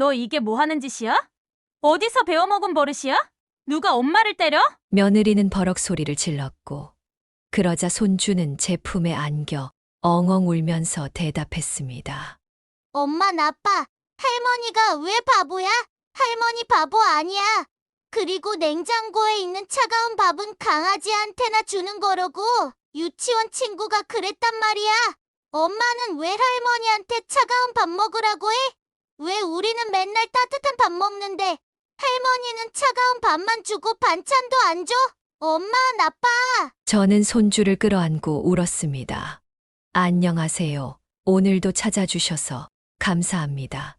너 이게 뭐 하는 짓이야? 어디서 배워먹은 버릇이야? 누가 엄마를 때려? 며느리는 버럭 소리를 질렀고, 그러자 손주는 제 품에 안겨 엉엉 울면서 대답했습니다. 엄마 나빠. 할머니가 왜 바보야? 할머니 바보 아니야. 그리고 냉장고에 있는 차가운 밥은 강아지한테나 주는 거라고. 유치원 친구가 그랬단 말이야. 엄마는 왜 할머니한테 차가운 밥 먹으라고 해? 왜 우리는 맨날 따뜻한 밥 먹는데 할머니는 차가운 밥만 주고 반찬도 안 줘? 엄마 나빠. 저는 손주를 끌어안고 울었습니다. 안녕하세요. 오늘도 찾아주셔서 감사합니다.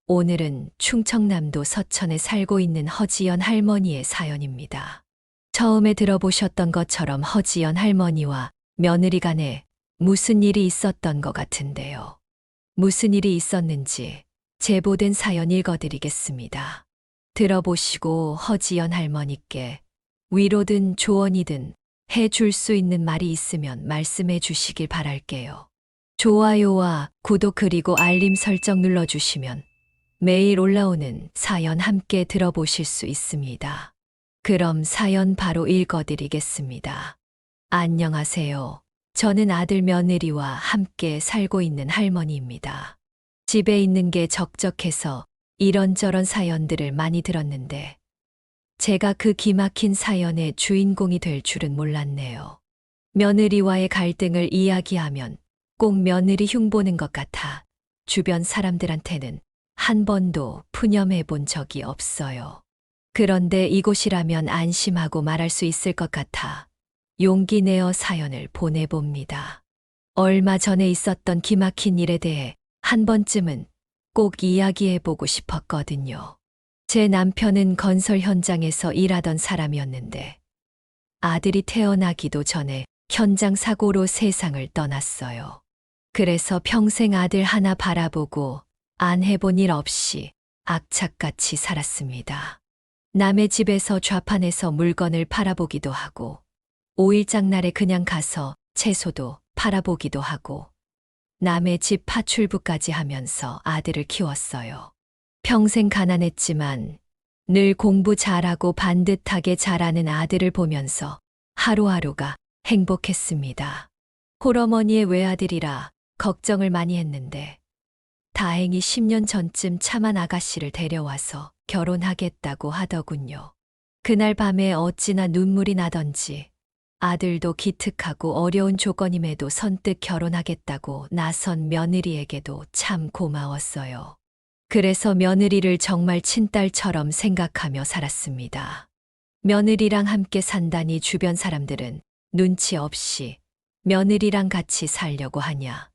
오늘은 충청남도 서천에 살고 있는 허지연 할머니의 사연입니다. 처음에 들어보셨던 것처럼 허지연 할머니와 며느리 간에 무슨 일이 있었던 것 같은데요. 무슨 일이 있었는지 제보된 사연 읽어드리겠습니다. 들어보시고 허지연 할머니께 위로든 조언이든 해줄 수 있는 말이 있으면 말씀해 주시길 바랄게요. 좋아요와 구독 그리고 알림 설정 눌러주시면 매일 올라오는 사연 함께 들어보실 수 있습니다. 그럼 사연 바로 읽어드리겠습니다. 안녕하세요. 저는 아들 며느리와 함께 살고 있는 할머니입니다. 집에 있는 게 적적해서 이런저런 사연들을 많이 들었는데 제가 그 기막힌 사연의 주인공이 될 줄은 몰랐네요. 며느리와의 갈등을 이야기하면 꼭 며느리 흉보는 것 같아 주변 사람들한테는 한 번도 푸념해 본 적이 없어요. 그런데 이곳이라면 안심하고 말할 수 있을 것 같아 용기 내어 사연을 보내봅니다. 얼마 전에 있었던 기막힌 일에 대해 한 번쯤은 꼭 이야기해보고 싶었거든요. 제 남편은 건설 현장에서 일하던 사람이었는데 아들이 태어나기도 전에 현장 사고로 세상을 떠났어요. 그래서 평생 아들 하나 바라보고 안 해본 일 없이 악착같이 살았습니다. 남의 집에서 좌판에서 물건을 팔아보기도 하고 5일장날에 그냥 가서 채소도 팔아보기도 하고 남의 집 파출부까지 하면서 아들을 키웠어요. 평생 가난했지만 늘 공부 잘하고 반듯하게 자라는 아들을 보면서 하루하루가 행복했습니다. 홀어머니의 외아들이라 걱정을 많이 했는데 다행히 10년 전쯤 참한 아가씨를 데려와서 결혼하겠다고 하더군요. 그날 밤에 어찌나 눈물이 나던지 아들도 기특하고 어려운 조건임에도 선뜻 결혼하겠다고 나선 며느리에게도 참 고마웠어요. 그래서 며느리를 정말 친딸처럼 생각하며 살았습니다. 며느리랑 함께 산다니 주변 사람들은 눈치 없이 며느리랑 같이 살려고 하냐,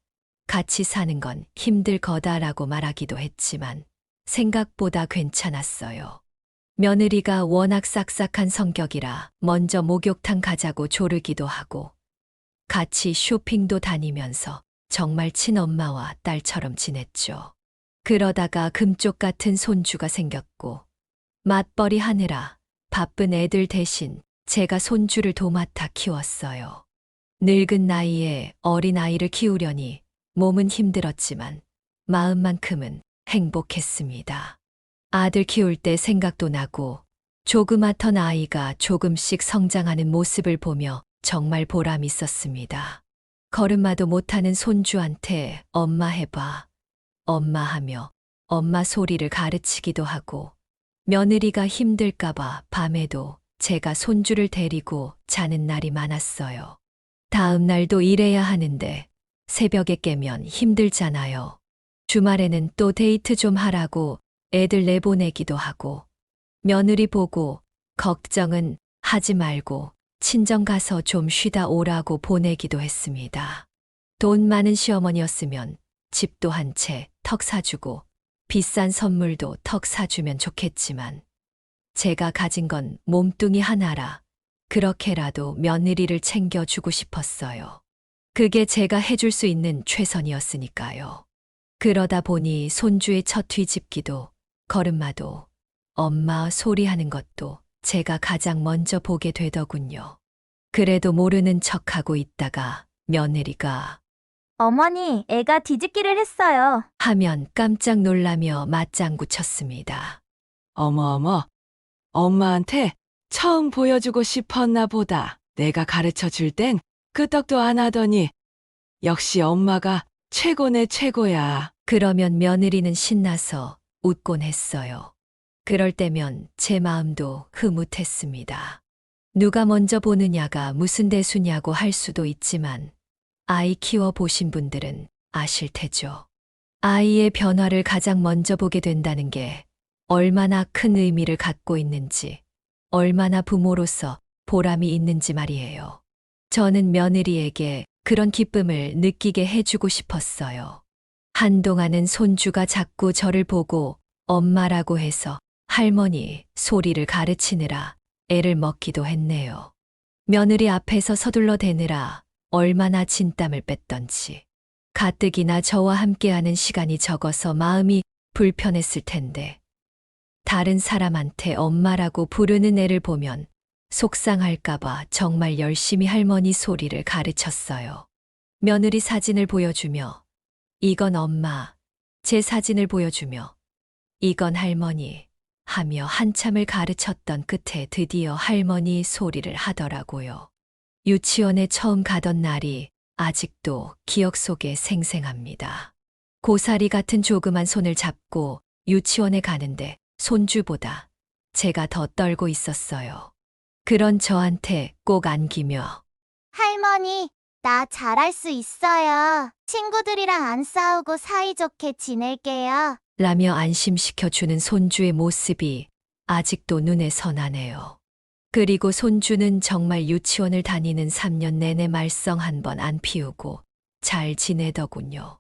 같이 사는 건 힘들 거다라고 말하기도 했지만 생각보다 괜찮았어요. 며느리가 워낙 싹싹한 성격이라 먼저 목욕탕 가자고 조르기도 하고 같이 쇼핑도 다니면서 정말 친엄마와 딸처럼 지냈죠. 그러다가 금쪽 같은 손주가 생겼고 맞벌이 하느라 바쁜 애들 대신 제가 손주를 도맡아 키웠어요. 늙은 나이에 어린 아이를 키우려니 몸은 힘들었지만 마음만큼은 행복했습니다. 아들 키울 때 생각도 나고 조그맣던 아이가 조금씩 성장하는 모습을 보며 정말 보람 있었습니다. 걸음마도 못하는 손주한테 엄마 해봐, 엄마 하며 엄마 소리를 가르치기도 하고 며느리가 힘들까봐 밤에도 제가 손주를 데리고 자는 날이 많았어요. 다음 날도 일해야 하는데 새벽에 깨면 힘들잖아요. 주말에는 또 데이트 좀 하라고 애들 내보내기도 하고 며느리 보고 걱정은 하지 말고 친정 가서 좀 쉬다 오라고 보내기도 했습니다. 돈 많은 시어머니였으면 집도 한 채 턱 사주고 비싼 선물도 턱 사주면 좋겠지만 제가 가진 건 몸뚱이 하나라 그렇게라도 며느리를 챙겨주고 싶었어요. 그게 제가 해줄 수 있는 최선이었으니까요. 그러다 보니 손주의 첫 뒤집기도 걸음마도 엄마 소리하는 것도 제가 가장 먼저 보게 되더군요. 그래도 모르는 척하고 있다가 며느리가 어머니, 애가 뒤집기를 했어요. 하면 깜짝 놀라며 맞장구 쳤습니다. 어머, 엄마한테 처음 보여주고 싶었나 보다. 내가 가르쳐 줄 땐 끄떡도 안 하더니 역시 엄마가 최고네 최고야. 그러면 며느리는 신나서 웃곤 했어요. 그럴 때면 제 마음도 흐뭇했습니다. 누가 먼저 보느냐가 무슨 대수냐고 할 수도 있지만 아이 키워 보신 분들은 아실 테죠. 아이의 변화를 가장 먼저 보게 된다는 게 얼마나 큰 의미를 갖고 있는지, 얼마나 부모로서 보람이 있는지 말이에요. 저는 며느리에게 그런 기쁨을 느끼게 해주고 싶었어요. 한동안은 손주가 자꾸 저를 보고 엄마라고 해서 할머니 소리를 가르치느라 애를 먹기도 했네요. 며느리 앞에서 서둘러 대느라 얼마나 진땀을 뺐던지. 가뜩이나 저와 함께하는 시간이 적어서 마음이 불편했을 텐데 다른 사람한테 엄마라고 부르는 애를 보면 속상할까봐 정말 열심히 할머니 소리를 가르쳤어요. 며느리 사진을 보여주며 이건 엄마, 제 사진을 보여주며 이건 할머니 하며 한참을 가르쳤던 끝에 드디어 할머니 소리를 하더라고요. 유치원에 처음 가던 날이 아직도 기억 속에 생생합니다. 고사리 같은 조그만 손을 잡고 유치원에 가는데 손주보다 제가 더 떨고 있었어요. 그런 저한테 꼭 안기며 할머니, 나 잘할 수 있어요. 친구들이랑 안 싸우고 사이좋게 지낼게요. 라며 안심시켜주는 손주의 모습이 아직도 눈에 선하네요. 그리고 손주는 정말 유치원을 다니는 3년 내내 말썽 한 번 안 피우고 잘 지내더군요.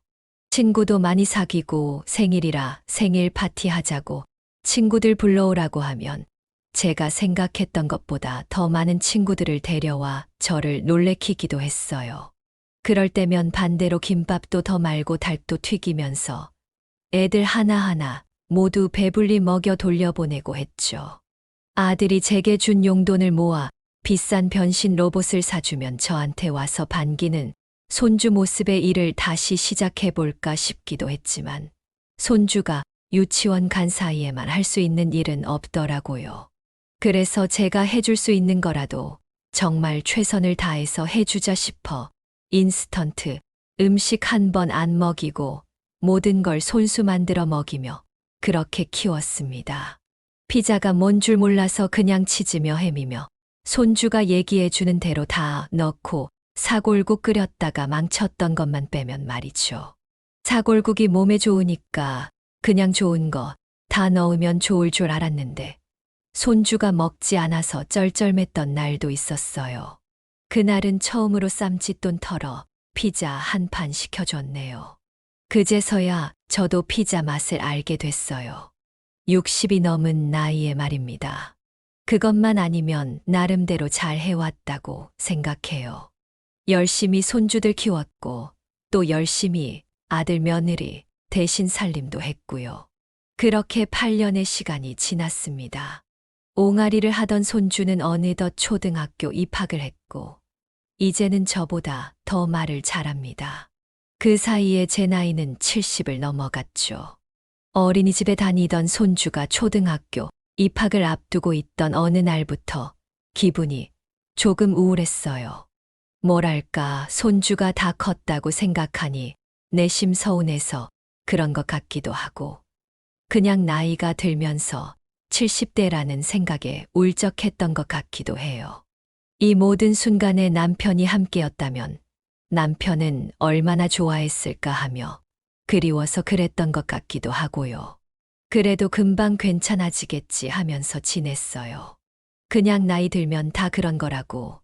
친구도 많이 사귀고 생일이라 생일 파티하자고 친구들 불러오라고 하면 제가 생각했던 것보다 더 많은 친구들을 데려와 저를 놀래키기도 했어요. 그럴 때면 반대로 김밥도 더 말고 닭도 튀기면서 애들 하나하나 모두 배불리 먹여 돌려보내고 했죠. 아들이 제게 준 용돈을 모아 비싼 변신 로봇을 사주면 저한테 와서 반기는 손주 모습의 일을 다시 시작해볼까 싶기도 했지만 손주가 유치원 간 사이에만 할 수 있는 일은 없더라고요. 그래서 제가 해줄 수 있는 거라도 정말 최선을 다해서 해주자 싶어 인스턴트 음식 한 번 안 먹이고 모든 걸 손수 만들어 먹이며 그렇게 키웠습니다. 피자가 뭔 줄 몰라서 그냥 치즈며 햄이며 손주가 얘기해 주는 대로 다 넣고 사골국 끓였다가 망쳤던 것만 빼면 말이죠. 사골국이 몸에 좋으니까 그냥 좋은 거 다 넣으면 좋을 줄 알았는데 손주가 먹지 않아서 쩔쩔맸던 날도 있었어요. 그날은 처음으로 쌈짓돈 털어 피자 한 판 시켜줬네요. 그제서야 저도 피자 맛을 알게 됐어요. 60이 넘은 나이에 말입니다. 그것만 아니면 나름대로 잘 해왔다고 생각해요. 열심히 손주들 키웠고 또 열심히 아들 며느리 대신 살림도 했고요. 그렇게 8년의 시간이 지났습니다. 옹알이를 하던 손주는 어느덧 초등학교 입학을 했고 이제는 저보다 더 말을 잘합니다. 그 사이에 제 나이는 70을 넘어갔죠. 어린이집에 다니던 손주가 초등학교 입학을 앞두고 있던 어느 날부터 기분이 조금 우울했어요. 뭐랄까 손주가 다 컸다고 생각하니 내심 서운해서 그런 것 같기도 하고 그냥 나이가 들면서 70대라는 생각에 울적했던 것 같기도 해요. 이 모든 순간에 남편이 함께였다면 남편은 얼마나 좋아했을까 하며 그리워서 그랬던 것 같기도 하고요. 그래도 금방 괜찮아지겠지 하면서 지냈어요. 그냥 나이 들면 다 그런 거라고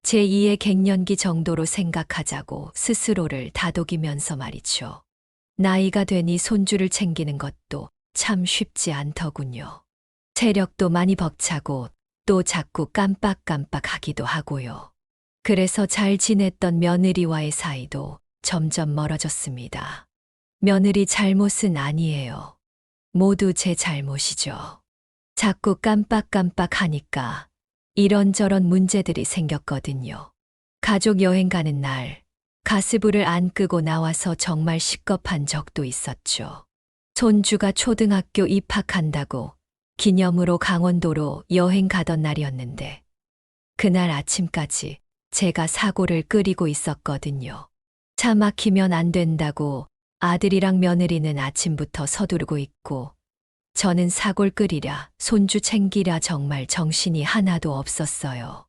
제2의 갱년기 정도로 생각하자고 스스로를 다독이면서 말이죠. 나이가 되니 손주를 챙기는 것도 참 쉽지 않더군요. 체력도 많이 벅차고 또 자꾸 깜빡깜빡 하기도 하고요. 그래서 잘 지냈던 며느리와의 사이도 점점 멀어졌습니다. 며느리 잘못은 아니에요. 모두 제 잘못이죠. 자꾸 깜빡깜빡 하니까 이런저런 문제들이 생겼거든요. 가족 여행 가는 날 가스불을 안 끄고 나와서 정말 식겁한 적도 있었죠. 손주가 초등학교 입학한다고 기념으로 강원도로 여행 가던 날이었는데 그날 아침까지 제가 사골을 끓이고 있었거든요. 차 막히면 안 된다고 아들이랑 며느리는 아침부터 서두르고 있고 저는 사골 끓이랴 손주 챙기랴 정말 정신이 하나도 없었어요.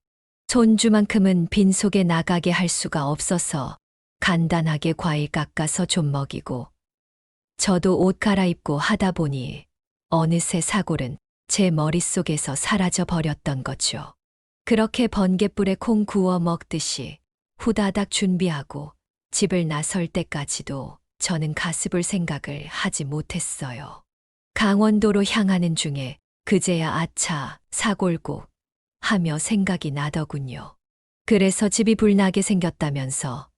손주만큼은 빈속에 나가게 할 수가 없어서 간단하게 과일 깎아서 좀 먹이고 저도 옷 갈아입고 하다 보니 어느새 사골은 제 머릿속에서 사라져 버렸던 거죠. 그렇게 번갯불에 콩 구워 먹듯이 후다닥 준비하고 집을 나설 때까지도 저는 가스불 생각을 하지 못했어요. 강원도로 향하는 중에 그제야 아차 사골국 하며 생각이 나더군요. 그래서 집이 불나게 생겼다면서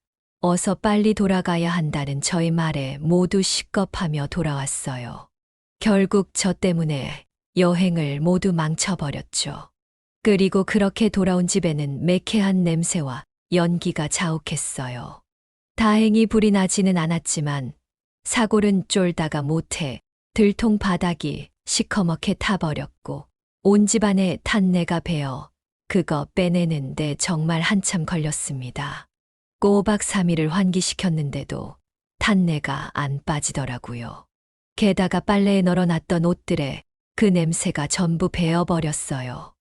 어서 빨리 돌아가야 한다는 저의 말에 모두 식겁하며 돌아왔어요. 결국 저 때문에 여행을 모두 망쳐버렸죠. 그리고 그렇게 돌아온 집에는 매캐한 냄새와 연기가 자욱했어요. 다행히 불이 나지는 않았지만 사골은 쫄다가 못해 들통 바닥이 시커멓게 타버렸고 온 집안에 탄내가 배어 그거 빼내는데 정말 한참 걸렸습니다. 꼬박 3일을 환기시켰는데도 탄내가 안 빠지더라고요. 게다가 빨래에 널어놨던 옷들에 그 냄새가 전부 배어버렸어요.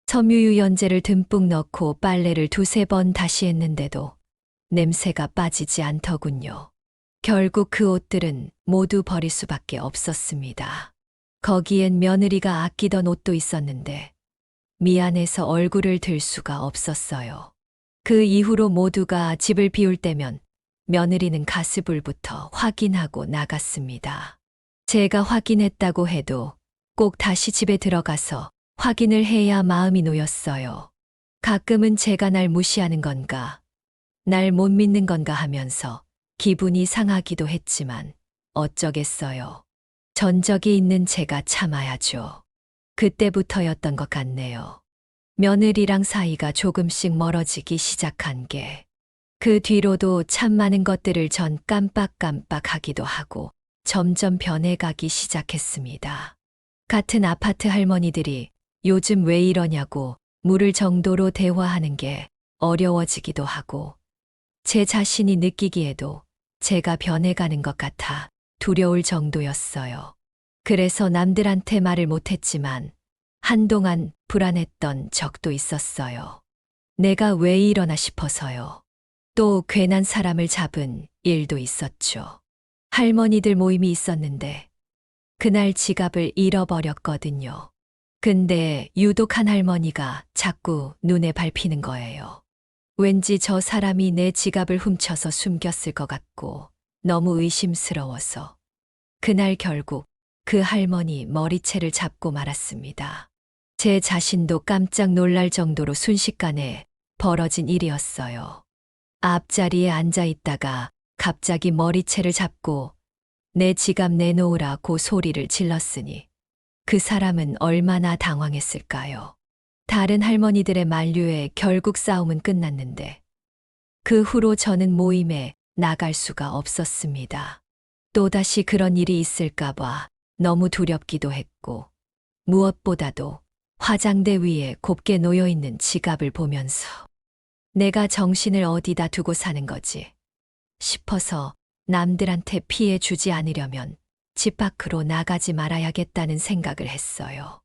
섬유유연제를 듬뿍 넣고 빨래를 2~3번 다시 했는데도 냄새가 빠지지 않더군요. 결국 그 옷들은 모두 버릴 수밖에 없었습니다. 거기엔 며느리가 아끼던 옷도 있었는데 미안해서 얼굴을 들 수가 없었어요. 그 이후로 모두가 집을 비울 때면 며느리는 가스불부터 확인하고 나갔습니다. 제가 확인했다고 해도 꼭 다시 집에 들어가서 확인을 해야 마음이 놓였어요. 가끔은 제가 날 무시하는 건가, 날 못 믿는 건가 하면서 기분이 상하기도 했지만 어쩌겠어요. 전적이 있는 제가 참아야죠. 그때부터였던 것 같네요. 며느리랑 사이가 조금씩 멀어지기 시작한 게 그 뒤로도 참 많은 것들을 전 깜빡깜빡하기도 하고 점점 변해가기 시작했습니다. 같은 아파트 할머니들이 요즘 왜 이러냐고 물을 정도로 대화하는 게 어려워지기도 하고 제 자신이 느끼기에도 제가 변해가는 것 같아 두려울 정도였어요. 그래서 남들한테 말을 못했지만 한동안 불안했던 적도 있었어요. 내가 왜 이러나 싶어서요. 또 괜한 사람을 잡은 일도 있었죠. 할머니들 모임이 있었는데 그날 지갑을 잃어버렸거든요. 근데 유독 한 할머니가 자꾸 눈에 밟히는 거예요. 왠지 저 사람이 내 지갑을 훔쳐서 숨겼을 것 같고 너무 의심스러워서 그날 결국 그 할머니 머리채를 잡고 말았습니다. 제 자신도 깜짝 놀랄 정도로 순식간에 벌어진 일이었어요. 앞자리에 앉아 있다가 갑자기 머리채를 잡고 내 지갑 내놓으라고 소리를 질렀으니 그 사람은 얼마나 당황했을까요? 다른 할머니들의 만류에 결국 싸움은 끝났는데 그 후로 저는 모임에 나갈 수가 없었습니다. 또다시 그런 일이 있을까봐 너무 두렵기도 했고 무엇보다도 화장대 위에 곱게 놓여있는 지갑을 보면서 내가 정신을 어디다 두고 사는 거지 싶어서 남들한테 피해 주지 않으려면 집 밖으로 나가지 말아야겠다는 생각을 했어요.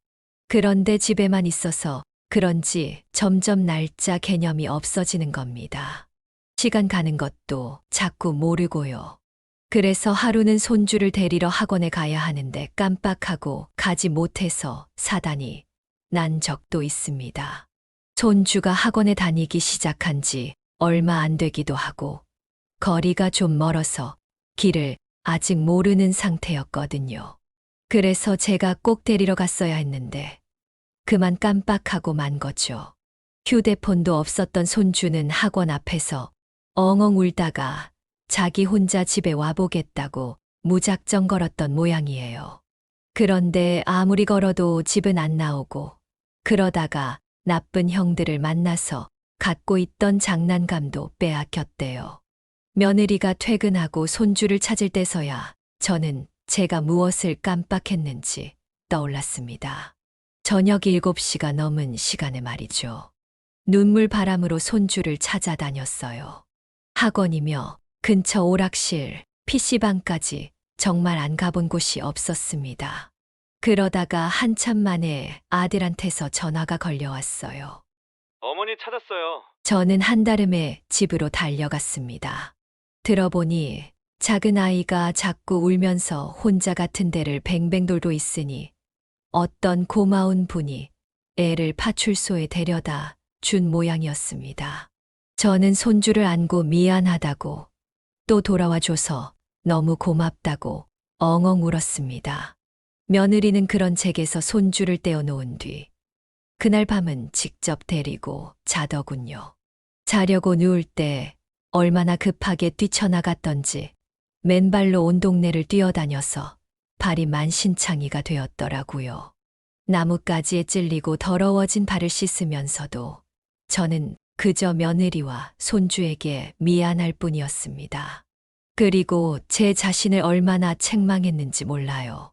그런데 집에만 있어서 그런지 점점 날짜 개념이 없어지는 겁니다. 시간 가는 것도 자꾸 모르고요. 그래서 하루는 손주를 데리러 학원에 가야 하는데 깜빡하고 가지 못해서 사단이 난 적도 있습니다. 손주가 학원에 다니기 시작한 지 얼마 안 되기도 하고 거리가 좀 멀어서 길을 아직 모르는 상태였거든요. 그래서 제가 꼭 데리러 갔어야 했는데 그만 깜빡하고 만 거죠. 휴대폰도 없었던 손주는 학원 앞에서 엉엉 울다가 자기 혼자 집에 와보겠다고 무작정 걸었던 모양이에요. 그런데 아무리 걸어도 집은 안 나오고 그러다가 나쁜 형들을 만나서 갖고 있던 장난감도 빼앗겼대요. 며느리가 퇴근하고 손주를 찾을 때서야 저는 제가 무엇을 깜빡했는지 떠올랐습니다. 저녁 7시가 넘은 시간에 말이죠. 눈물 바람으로 손주를 찾아다녔어요. 학원이며 근처 오락실, PC방까지 정말 안 가본 곳이 없었습니다. 그러다가 한참 만에 아들한테서 전화가 걸려왔어요. 어머니 찾았어요. 저는 한달음에 집으로 달려갔습니다. 들어보니 작은 아이가 자꾸 울면서 혼자 같은 데를 뱅뱅 돌고 있으니 어떤 고마운 분이 애를 파출소에 데려다 준 모양이었습니다. 저는 손주를 안고 미안하다고 또 돌아와줘서 너무 고맙다고 엉엉 울었습니다. 며느리는 그런 댁에서 손주를 떼어놓은 뒤 그날 밤은 직접 데리고 자더군요. 자려고 누울 때 얼마나 급하게 뛰쳐나갔던지 맨발로 온 동네를 뛰어다녀서 발이 만신창이가 되었더라고요. 나뭇가지에 찔리고 더러워진 발을 씻으면서도 저는 그저 며느리와 손주에게 미안할 뿐이었습니다. 그리고 제 자신을 얼마나 책망했는지 몰라요.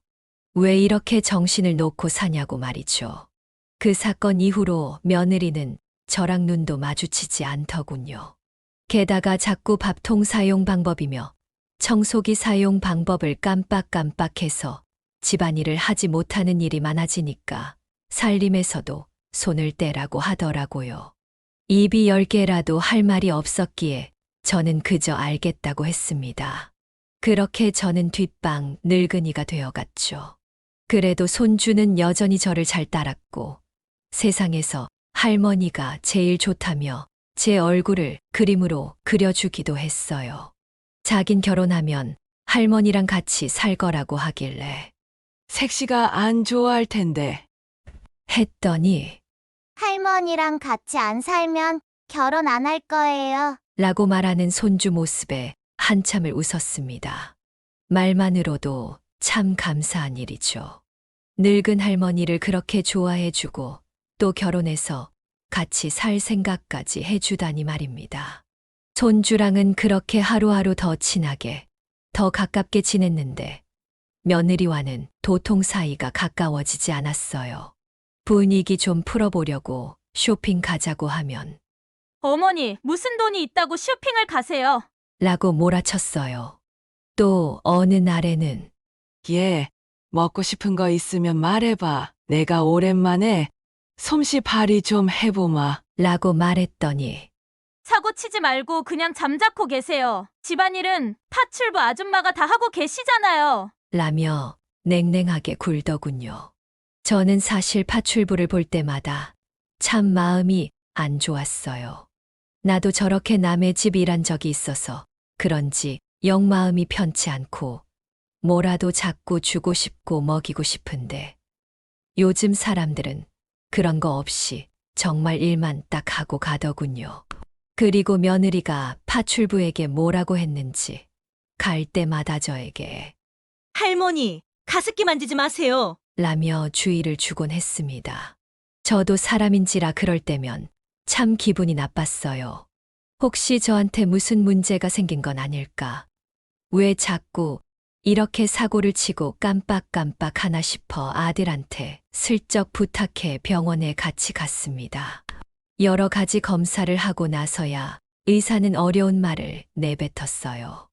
왜 이렇게 정신을 놓고 사냐고 말이죠. 그 사건 이후로 며느리는 저랑 눈도 마주치지 않더군요. 게다가 자꾸 밥통 사용 방법이며 청소기 사용 방법을 깜빡깜빡해서 집안일을 하지 못하는 일이 많아지니까 살림에서도 손을 떼라고 하더라고요. 입이 10개라도 할 말이 없었기에 저는 그저 알겠다고 했습니다. 그렇게 저는 뒷방 늙은이가 되어갔죠. 그래도 손주는 여전히 저를 잘 따랐고 세상에서 할머니가 제일 좋다며 제 얼굴을 그림으로 그려주기도 했어요. 자긴 결혼하면 할머니랑 같이 살 거라고 하길래 색시가 안 좋아할 텐데. 했더니 할머니랑 같이 안 살면 결혼 안 할 거예요. 라고 말하는 손주 모습에 한참을 웃었습니다. 말만으로도 참 감사한 일이죠. 늙은 할머니를 그렇게 좋아해주고 또 결혼해서 같이 살 생각까지 해주다니 말입니다. 손주랑은 그렇게 하루하루 더 친하게, 더 가깝게 지냈는데 며느리와는 도통 사이가 가까워지지 않았어요. 분위기 좀 풀어보려고 쇼핑 가자고 하면 어머니, 무슨 돈이 있다고 쇼핑을 가세요? 라고 몰아쳤어요. 또 어느 날에는 얘, 먹고 싶은 거 있으면 말해봐. 내가 오랜만에 솜씨 발휘 좀 해보마. 라고 말했더니 사고 치지 말고 그냥 잠자코 계세요. 집안일은 파출부 아줌마가 다 하고 계시잖아요. 라며 냉랭하게 굴더군요. 저는 사실 파출부를 볼 때마다 참 마음이 안 좋았어요. 나도 저렇게 남의 집 일한 적이 있어서 그런지 영 마음이 편치 않고 뭐라도 자꾸 주고 싶고 먹이고 싶은데 요즘 사람들은 그런 거 없이 정말 일만 딱 하고 가더군요. 그리고 며느리가 파출부에게 뭐라고 했는지 갈 때마다 저에게 할머니, 가습기 만지지 마세요. 라며 주의를 주곤 했습니다. 저도 사람인지라 그럴 때면 참 기분이 나빴어요. 혹시 저한테 무슨 문제가 생긴 건 아닐까? 왜 자꾸 이렇게 사고를 치고 깜빡깜빡 하나 싶어 아들한테 슬쩍 부탁해 병원에 같이 갔습니다. 여러 가지 검사를 하고 나서야 의사는 어려운 말을 내뱉었어요.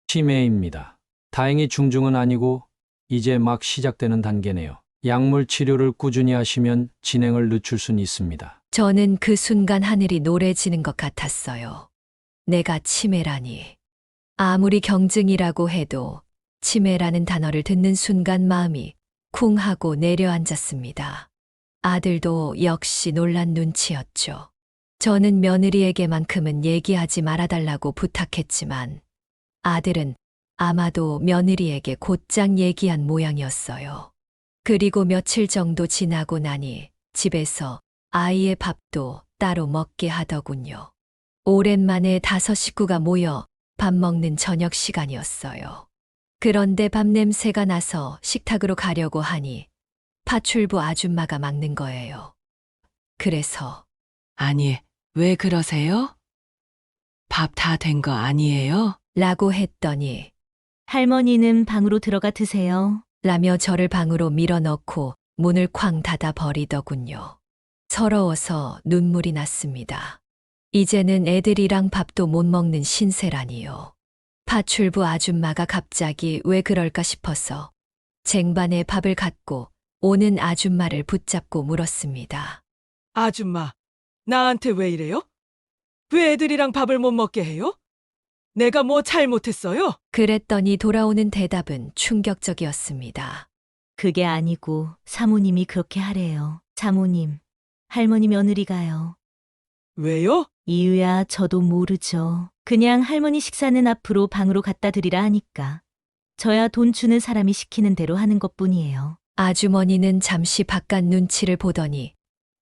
치매입니다. 다행히 중증은 아니고 이제 막 시작되는 단계네요. 약물 치료를 꾸준히 하시면 진행을 늦출 수는 있습니다. 저는 그 순간 하늘이 노래지는 것 같았어요. 내가 치매라니. 아무리 경증이라고 해도 치매라는 단어를 듣는 순간 마음이 쿵 하고 내려앉았습니다. 아들도 역시 놀란 눈치였죠. 저는 며느리에게만큼은 얘기하지 말아달라고 부탁했지만 아들은 아마도 며느리에게 곧장 얘기한 모양이었어요. 그리고 며칠 정도 지나고 나니 집에서 아이의 밥도 따로 먹게 하더군요. 오랜만에 5 식구가 모여 밥 먹는 저녁 시간이었어요. 그런데 밥 냄새가 나서 식탁으로 가려고 하니 파출부 아줌마가 막는 거예요. 그래서 아니, 왜 그러세요? 밥 다 된 거 아니에요? 라고 했더니 할머니는 방으로 들어가 드세요. 라며 저를 방으로 밀어넣고 문을 쾅 닫아 버리더군요. 서러워서 눈물이 났습니다. 이제는 애들이랑 밥도 못 먹는 신세라니요. 파출부 아줌마가 갑자기 왜 그럴까 싶어서 쟁반에 밥을 갖고 오는 아줌마를 붙잡고 물었습니다. 아줌마, 나한테 왜 이래요? 왜 애들이랑 밥을 못 먹게 해요? 내가 뭐 잘못했어요? 그랬더니 돌아오는 대답은 충격적이었습니다. 그게 아니고 사모님이 그렇게 하래요. 사모님, 할머니 며느리가요. 왜요? 이유야 저도 모르죠. 그냥 할머니 식사는 앞으로 방으로 갖다 드리라 하니까. 저야 돈 주는 사람이 시키는 대로 하는 것뿐이에요. 아주머니는 잠시 바깥 눈치를 보더니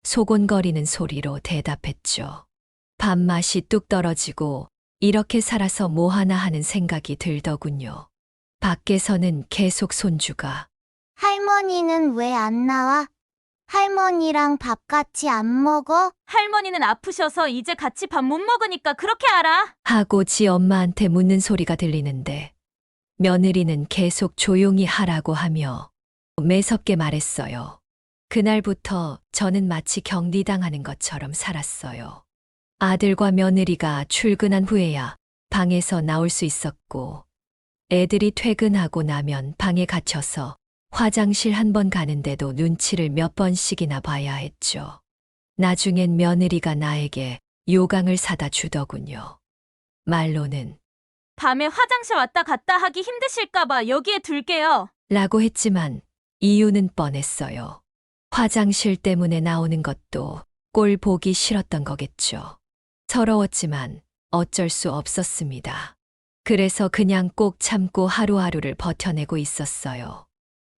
소곤거리는 소리로 대답했죠. 밥맛이 뚝 떨어지고 이렇게 살아서 뭐 하나 하는 생각이 들더군요. 밖에서는 계속 손주가 할머니는 왜 안 나와? 할머니랑 밥 같이 안 먹어? 할머니는 아프셔서 이제 같이 밥 못 먹으니까 그렇게 알아. 하고 지 엄마한테 묻는 소리가 들리는데 며느리는 계속 조용히 하라고 하며 매섭게 말했어요. 그날부터 저는 마치 격리당하는 것처럼 살았어요. 아들과 며느리가 출근한 후에야 방에서 나올 수 있었고 애들이 퇴근하고 나면 방에 갇혀서 화장실 한 번 가는데도 눈치를 몇 번씩이나 봐야 했죠. 나중엔 며느리가 나에게 요강을 사다 주더군요. 말로는 밤에 화장실 왔다 갔다 하기 힘드실까봐 여기에 둘게요. 라고 했지만 이유는 뻔했어요. 화장실 때문에 나오는 것도 꼴 보기 싫었던 거겠죠. 서러웠지만 어쩔 수 없었습니다. 그래서 그냥 꼭 참고 하루하루를 버텨내고 있었어요.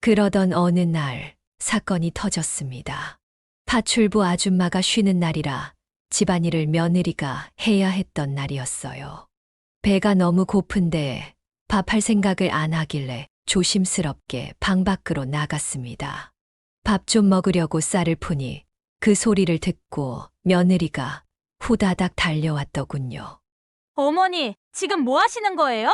그러던 어느 날 사건이 터졌습니다. 파출부 아줌마가 쉬는 날이라 집안일을 며느리가 해야 했던 날이었어요. 배가 너무 고픈데 밥할 생각을 안 하길래 조심스럽게 방 밖으로 나갔습니다. 밥 좀 먹으려고 쌀을 푸니 그 소리를 듣고 며느리가 후다닥 달려왔더군요. 어머니, 지금 뭐 하시는 거예요?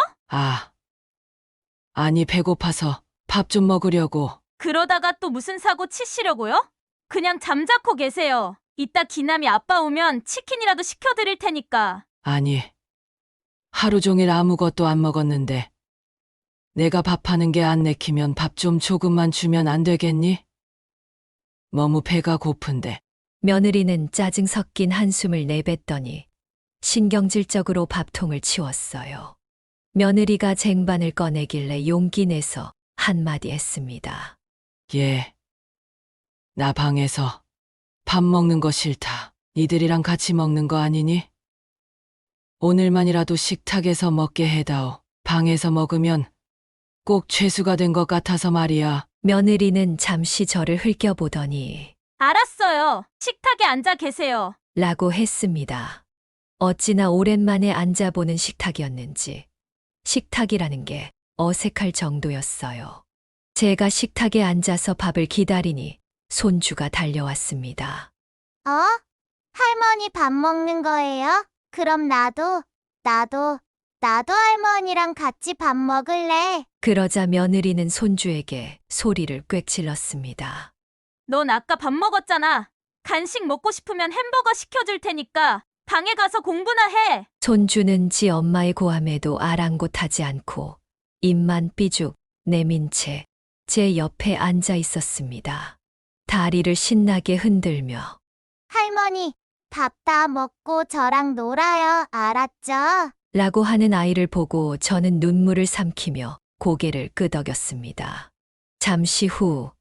아니 배고파서 밥 좀 먹으려고. 그러다가 또 무슨 사고 치시려고요? 그냥 잠자코 계세요. 이따 기남이 아빠 오면 치킨이라도 시켜드릴 테니까. 아니, 하루 종일 아무것도 안 먹었는데 내가 밥하는 게 안 내키면 밥 좀 조금만 주면 안 되겠니? 너무 배가 고픈데. 며느리는 짜증 섞인 한숨을 내뱉더니 신경질적으로 밥통을 치웠어요. 며느리가 쟁반을 꺼내길래 용기 내서 한마디 했습니다. 나 방에서 밥 먹는 거 싫다. 니들이랑 같이 먹는 거 아니니? 오늘만이라도 식탁에서 먹게 해다오. 방에서 먹으면 꼭 죄수가 된 것 같아서 말이야. 며느리는 잠시 저를 흘겨보더니 알았어요. 식탁에 앉아 계세요. 라고 했습니다. 어찌나 오랜만에 앉아보는 식탁이었는지 식탁이라는 게 어색할 정도였어요. 제가 식탁에 앉아서 밥을 기다리니 손주가 달려왔습니다. 어? 할머니 밥 먹는 거예요? 그럼 나도 할머니랑 같이 밥 먹을래. 그러자 며느리는 손주에게 소리를 꽥 질렀습니다. 넌 아까 밥 먹었잖아. 간식 먹고 싶으면 햄버거 시켜줄 테니까 방에 가서 공부나 해. 손주는 지 엄마의 고함에도 아랑곳하지 않고 입만 삐죽 내민 채 제 옆에 앉아 있었습니다. 다리를 신나게 흔들며 할머니, 밥 다 먹고 저랑 놀아요. 알았죠? 라고 하는 아이를 보고 저는 눈물을 삼키며 고개를 끄덕였습니다. 잠시 후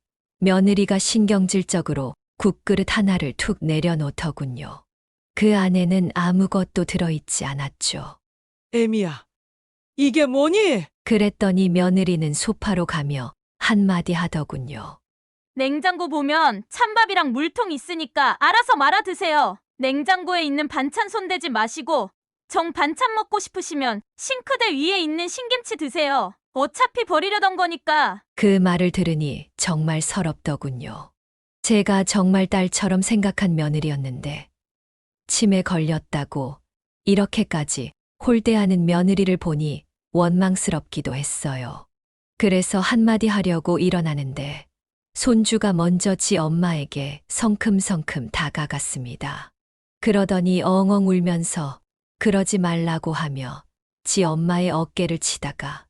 며느리가 신경질적으로 국그릇 하나를 툭 내려놓더군요. 그 안에는 아무것도 들어있지 않았죠. 애미야, 이게 뭐니? 그랬더니 며느리는 소파로 가며 한마디 하더군요. 냉장고 보면 찬밥이랑 물통 있으니까 알아서 말아 드세요. 냉장고에 있는 반찬 손대지 마시고 정 반찬 먹고 싶으시면 싱크대 위에 있는 신김치 드세요. 어차피 버리려던 거니까. 그 말을 들으니 정말 서럽더군요. 제가 정말 딸처럼 생각한 며느리였는데 침에 걸렸다고 이렇게까지 홀대하는 며느리를 보니 원망스럽기도 했어요. 그래서 한마디 하려고 일어나는데 손주가 먼저 지 엄마에게 성큼성큼 다가갔습니다. 그러더니 엉엉 울면서 그러지 말라고 하며 지 엄마의 어깨를 치다가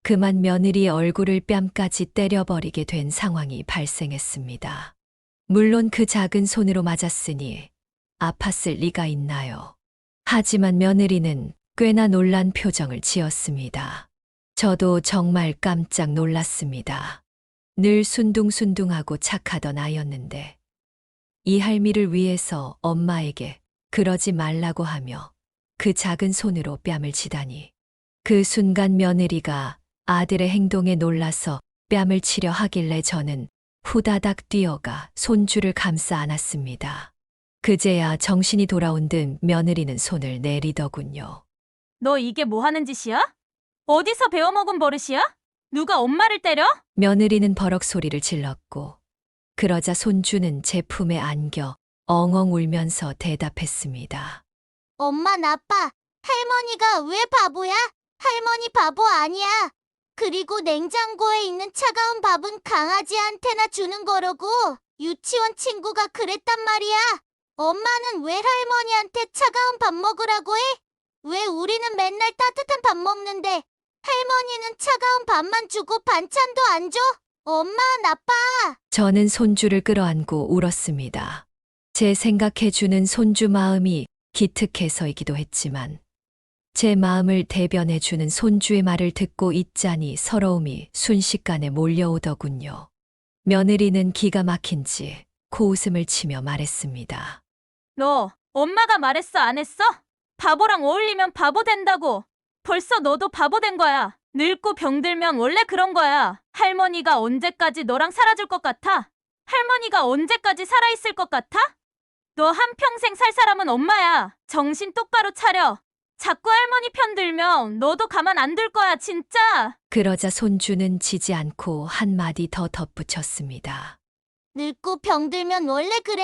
그만 며느리의 얼굴을 뺨까지 때려버리게 된 상황이 발생했습니다. 물론 그 작은 손으로 맞았으니 아팠을 리가 있나요? 하지만 며느리는 꽤나 놀란 표정을 지었습니다. 저도 정말 깜짝 놀랐습니다. 늘 순둥순둥하고 착하던 아이였는데 이 할미를 위해서 엄마에게 그러지 말라고 하며 그 작은 손으로 뺨을 치다니. 그 순간 며느리가 아들의 행동에 놀라서 뺨을 치려 하길래 저는 후다닥 뛰어가 손주를 감싸 안았습니다. 그제야 정신이 돌아온 듯 며느리는 손을 내리더군요. 너 이게 뭐 하는 짓이야? 어디서 배워먹은 버릇이야? 누가 엄마를 때려? 며느리는 버럭 소리를 질렀고 그러자 손주는 제 품에 안겨 엉엉 울면서 대답했습니다. 엄만 아빠, 할머니가 왜 바보야? 할머니 바보 아니야. 그리고 냉장고에 있는 차가운 밥은 강아지한테나 주는 거라고. 유치원 친구가 그랬단 말이야. 엄마는 왜 할머니한테 차가운 밥 먹으라고 해? 왜 우리는 맨날 따뜻한 밥 먹는데 할머니는 차가운 밥만 주고 반찬도 안 줘? 엄마, 아빠. 저는 손주를 끌어안고 울었습니다. 제 생각해주는 손주 마음이 기특해서이기도 했지만 제 마음을 대변해주는 손주의 말을 듣고 있자니 서러움이 순식간에 몰려오더군요. 며느리는 기가 막힌지 코웃음을 치며 말했습니다. 너 엄마가 말했어 안 했어? 바보랑 어울리면 바보 된다고. 벌써 너도 바보 된 거야. 늙고 병들면 원래 그런 거야. 할머니가 언제까지 너랑 살아줄 것 같아? 할머니가 언제까지 살아있을 것 같아? 너 한평생 살 사람은 엄마야. 정신 똑바로 차려. 자꾸 할머니 편 들면 너도 가만 안 둘 거야, 진짜. 그러자 손주는 지지 않고 한마디 더 덧붙였습니다. 늙고 병들면 원래 그래?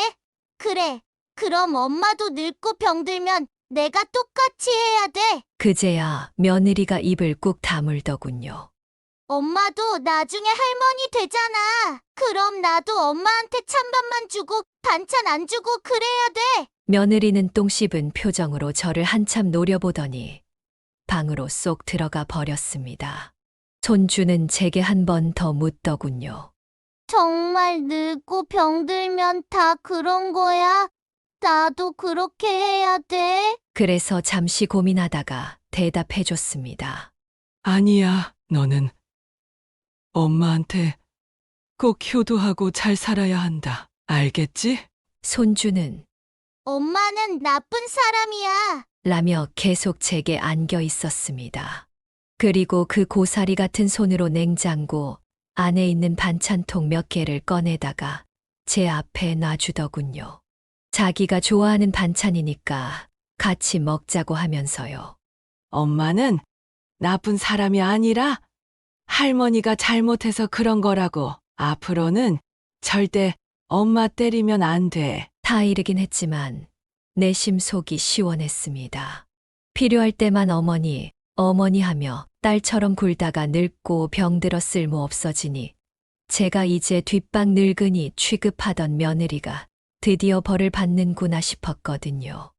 그래. 그럼 엄마도 늙고 병들면 내가 똑같이 해야 돼. 그제야 며느리가 입을 꾹 다물더군요. 엄마도 나중에 할머니 되잖아. 그럼 나도 엄마한테 찬밥만 주고 반찬 안 주고 그래야 돼. 며느리는 똥 씹은 표정으로 저를 한참 노려보더니 방으로 쏙 들어가 버렸습니다. 손주는 제게 한 번 더 묻더군요. 정말 늙고 병들면 다 그런 거야? 나도 그렇게 해야 돼? 그래서 잠시 고민하다가 대답해줬습니다. 아니야, 너는 엄마한테 꼭 효도하고 잘 살아야 한다. 알겠지? 손주는 엄마는 나쁜 사람이야. 라며 계속 제게 안겨 있었습니다. 그리고 그 고사리 같은 손으로 냉장고 안에 있는 반찬통 몇 개를 꺼내다가 제 앞에 놔주더군요. 자기가 좋아하는 반찬이니까 같이 먹자고 하면서요. 엄마는 나쁜 사람이 아니라 할머니가 잘못해서 그런 거라고. 앞으로는 절대 엄마 때리면 안 돼. 다 이르긴 했지만 내 심속이 시원했습니다. 필요할 때만 어머니, 어머니 하며 딸처럼 굴다가 늙고 병들어 쓸모 없어지니 제가 이제 뒷방 늙은이 취급하던 며느리가 드디어 벌을 받는구나 싶었거든요.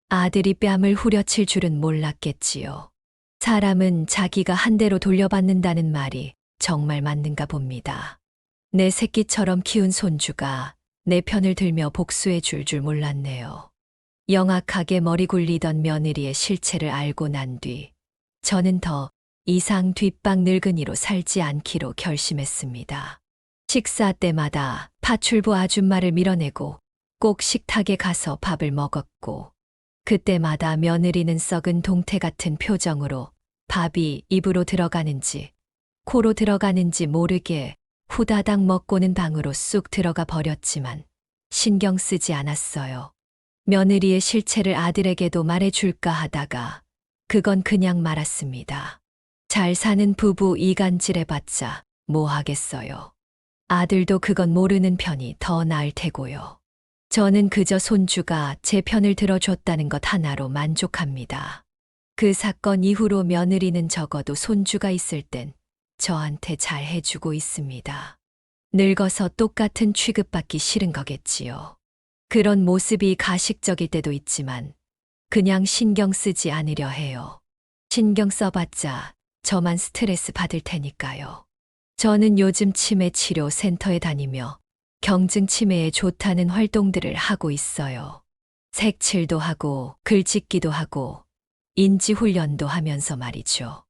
아들이 뺨을 후려칠 줄은 몰랐겠지요. 사람은 자기가 한 대로 돌려받는다는 말이 정말 맞는가 봅니다. 내 새끼처럼 키운 손주가 내 편을 들며 복수해 줄 몰랐네요. 영악하게 머리 굴리던 며느리의 실체를 알고 난 뒤 저는 더 이상 뒷방 늙은이로 살지 않기로 결심했습니다. 식사 때마다 파출부 아줌마를 밀어내고 꼭 식탁에 가서 밥을 먹었고 그때마다 며느리는 썩은 동태 같은 표정으로 밥이 입으로 들어가는지 코로 들어가는지 모르게 후다닥 먹고는 방으로 쑥 들어가 버렸지만 신경 쓰지 않았어요. 며느리의 실체를 아들에게도 말해줄까 하다가 그건 그냥 말았습니다. 잘 사는 부부 이간질해봤자 뭐 하겠어요. 아들도 그건 모르는 편이 더 나을 테고요. 저는 그저 손주가 제 편을 들어줬다는 것 하나로 만족합니다. 그 사건 이후로 며느리는 적어도 손주가 있을 땐 저한테 잘 해주고 있습니다. 늙어서 똑같은 취급받기 싫은 거겠지요. 그런 모습이 가식적일 때도 있지만 그냥 신경 쓰지 않으려 해요. 신경 써봤자 저만 스트레스 받을 테니까요. 저는 요즘 치매 치료 센터에 다니며 경증 치매에 좋다는 활동들을 하고 있어요. 색칠도 하고 글짓기도 하고 인지 훈련도 하면서 말이죠.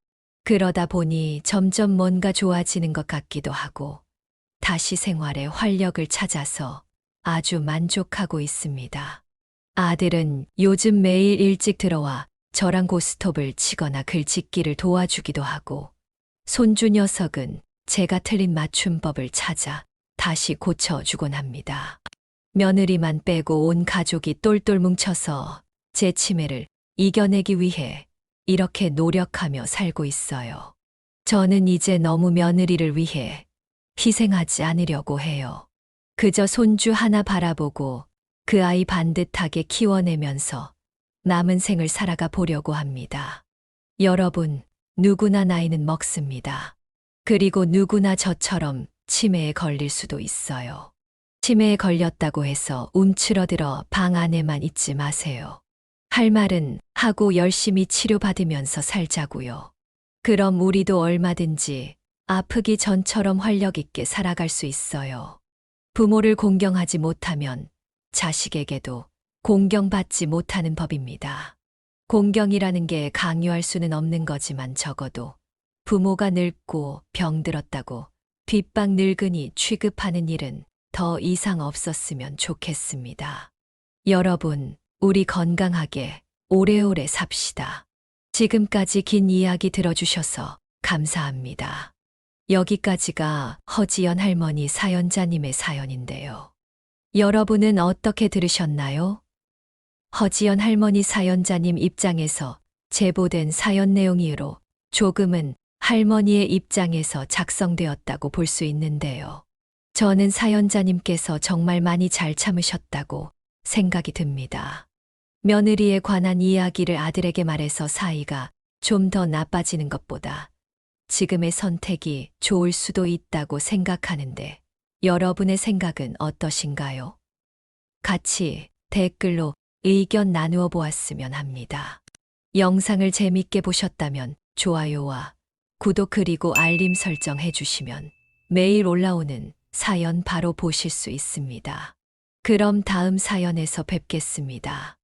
그러다 보니 점점 뭔가 좋아지는 것 같기도 하고 다시 생활에 활력을 찾아서 아주 만족하고 있습니다. 아들은 요즘 매일 일찍 들어와 저랑 고스톱을 치거나 글짓기를 도와주기도 하고 손주 녀석은 제가 틀린 맞춤법을 찾아 다시 고쳐주곤 합니다. 며느리만 빼고 온 가족이 똘똘 뭉쳐서 제 치매를 이겨내기 위해 이렇게 노력하며 살고 있어요. 저는 이제 너무 며느리를 위해 희생하지 않으려고 해요. 그저 손주 하나 바라보고 그 아이 반듯하게 키워내면서 남은 생을 살아가 보려고 합니다. 여러분, 누구나 나이는 먹습니다. 그리고 누구나 저처럼 치매에 걸릴 수도 있어요. 치매에 걸렸다고 해서 움츠러들어 방 안에만 있지 마세요. 할 말은 하고 열심히 치료받으면서 살자고요. 그럼 우리도 얼마든지 아프기 전처럼 활력 있게 살아갈 수 있어요. 부모를 공경하지 못하면 자식에게도 공경받지 못하는 법입니다. 공경이라는 게 강요할 수는 없는 거지만 적어도 부모가 늙고 병들었다고 뒷방 늙은이 취급하는 일은 더 이상 없었으면 좋겠습니다. 여러분, 우리 건강하게 오래오래 삽시다. 지금까지 긴 이야기 들어주셔서 감사합니다. 여기까지가 허지연 할머니 사연자님의 사연인데요. 여러분은 어떻게 들으셨나요? 허지연 할머니 사연자님 입장에서 제보된 사연 내용이로 조금은 할머니의 입장에서 작성되었다고 볼 수 있는데요. 저는 사연자님께서 정말 많이 잘 참으셨다고 생각이 듭니다. 며느리에 관한 이야기를 아들에게 말해서 사이가 좀 더 나빠지는 것보다 지금의 선택이 좋을 수도 있다고 생각하는데 여러분의 생각은 어떠신가요? 같이 댓글로 의견 나누어 보았으면 합니다. 영상을 재밌게 보셨다면 좋아요와 구독 그리고 알림 설정 해주시면 매일 올라오는 사연 바로 보실 수 있습니다. 그럼 다음 사연에서 뵙겠습니다.